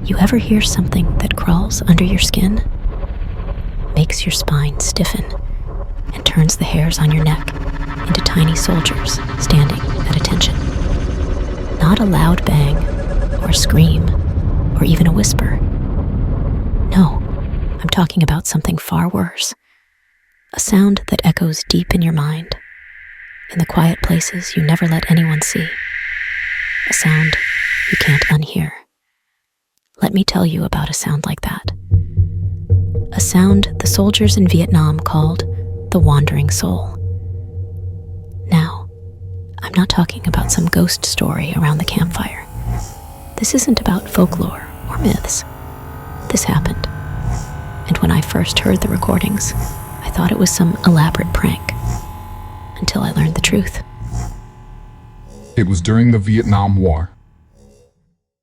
You ever hear something that crawls under your skin, makes your spine stiffen, and turns the hairs on your neck into tiny soldiers standing at attention? Not a loud bang, or a scream, or even a whisper. No, I'm talking about something far worse. A sound that echoes deep in your mind, in the quiet places you never let anyone see. A sound you can't unhear. Let me tell you about a sound like that. A sound the soldiers in Vietnam called the wandering soul. Now, I'm not talking about some ghost story around the campfire. This isn't about folklore or myths. This happened. And when I first heard the recordings, I thought it was some elaborate prank. Until I learned the truth. It was during the Vietnam War.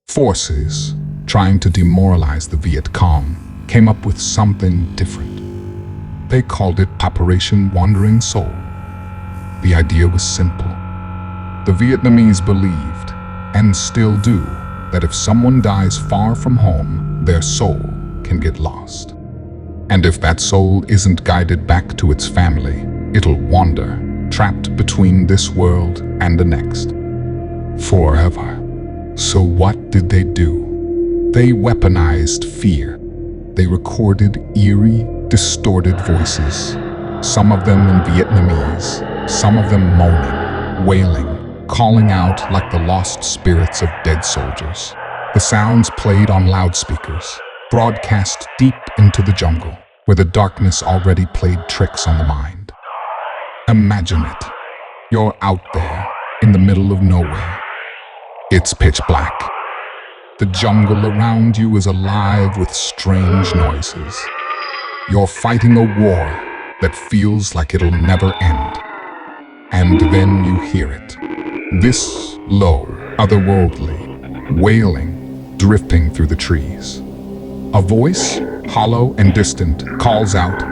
Forces trying to demoralize the Viet Cong came up with something different. They called it Operation Wandering Soul. The idea was simple. The Vietnamese believed, and still do, that if someone dies far from home, their soul can get lost. And if that soul isn't guided back to its family, it'll wander, trapped between this world and the next. Forever. So what did they do? They weaponized fear. They recorded eerie, distorted voices. Some of them in Vietnamese, some of them moaning, wailing, calling out like the lost spirits of dead soldiers. The sounds played on loudspeakers, broadcast deep into the jungle, where the darkness already played tricks on the mind. Imagine it. You're out there, in the middle of nowhere. It's pitch black. The jungle around you is alive with strange noises. You're fighting a war that feels like it'll never end. And then you hear it. This low, otherworldly, wailing, drifting through the trees. A voice, hollow and distant, calls out,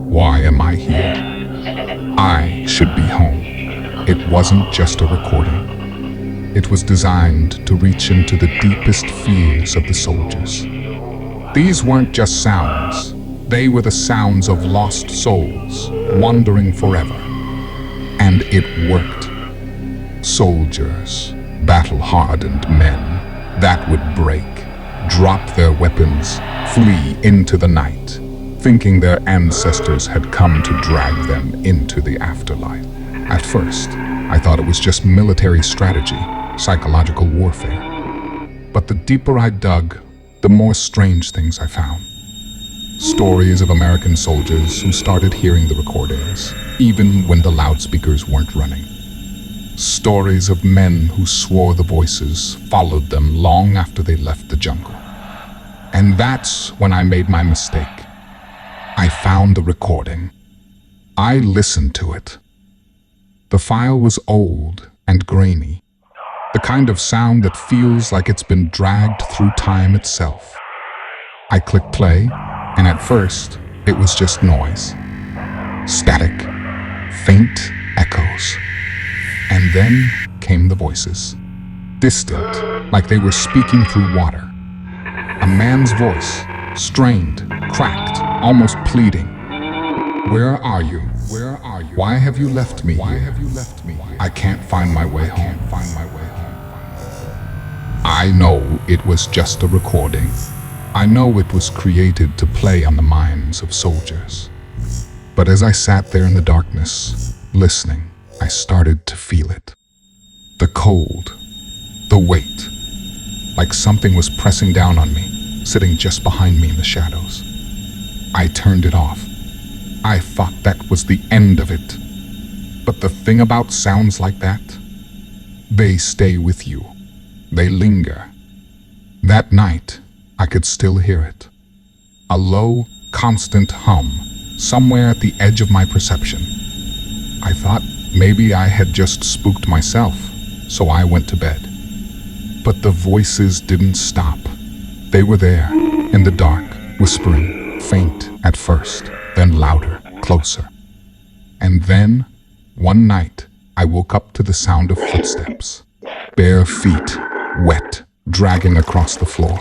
"Why am I here? I should be home." It wasn't just a recording. It was designed to reach into the deepest fears of the soldiers. These weren't just sounds. They were the sounds of lost souls, wandering forever. And it worked. Soldiers, battle-hardened men, that would break, drop their weapons, flee into the night, thinking their ancestors had come to drag them into the afterlife. At first, I thought it was just military strategy, psychological warfare. But the deeper I dug, the more strange things I found. Stories of American soldiers who started hearing the recordings, even when the loudspeakers weren't running. Stories of men who swore the voices followed them long after they left the jungle. And that's when I made my mistake. I found the recording. I listened to it. The file was old and grainy, the kind of sound that feels like it's been dragged through time itself. I clicked play, and at first, it was just noise. Static, faint echoes. And then came the voices. Distant, like they were speaking through water. A man's voice, strained, cracked, almost pleading. "Where are you? Where are you? Why have you left me? Why have you left me? I can't find my way home. I know it was just a recording. I know it was created to play on the minds of soldiers. But as I sat there in the darkness, listening, I started to feel it. The cold, the weight, like something was pressing down on me, sitting just behind me in the shadows. I turned it off. I thought that was the end of it. But the thing about sounds like that, they stay with you. They linger. That night, I could still hear it. A low, constant hum, somewhere at the edge of my perception. I thought maybe I had just spooked myself, so I went to bed. But the voices didn't stop. They were there, in the dark, whispering, faint at first, then louder, closer. And then, one night, I woke up to the sound of footsteps. Bare feet, wet, dragging across the floor.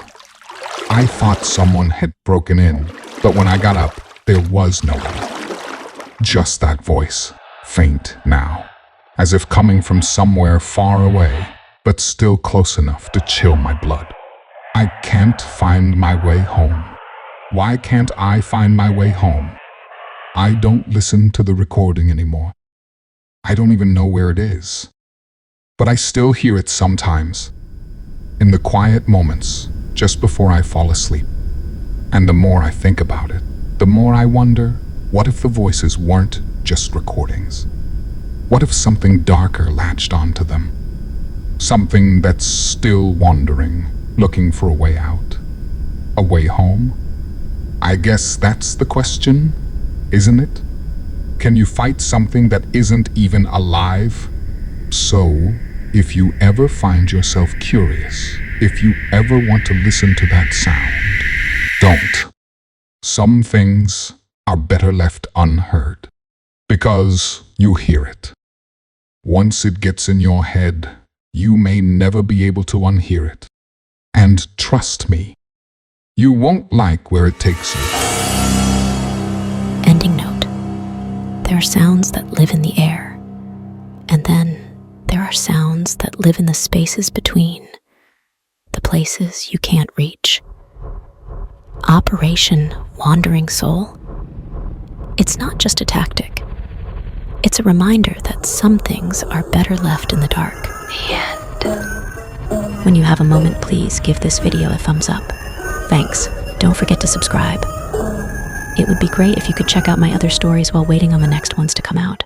I thought someone had broken in, but when I got up, there was nobody. Just that voice, faint now, as if coming from somewhere far away, but still close enough to chill my blood. I can't find my way home. Why can't I find my way home? I don't listen to the recording anymore. I don't even know where it is. But I still hear it sometimes, in the quiet moments just before I fall asleep. And the more I think about it, the more I wonder, what if the voices weren't just recordings? What if something darker latched onto them? Something that's still wandering, looking for a way out, a way home? I guess that's the question, isn't it? Can you fight something that isn't even alive? So, if you ever find yourself curious, if you ever want to listen to that sound, don't. Some things are better left unheard, because you hear it. Once it gets in your head, you may never be able to unhear it. And trust me, you won't like where it takes you. Ending note. There are sounds that live in the air, and then there are sounds that live in the spaces between, the places you can't reach. Operation Wandering Soul? It's not just a tactic. It's a reminder that some things are better left in the dark. The end. When you have a moment, please give this video a thumbs up. Thanks. Don't forget to subscribe. It would be great if you could check out my other stories while waiting on the next ones to come out.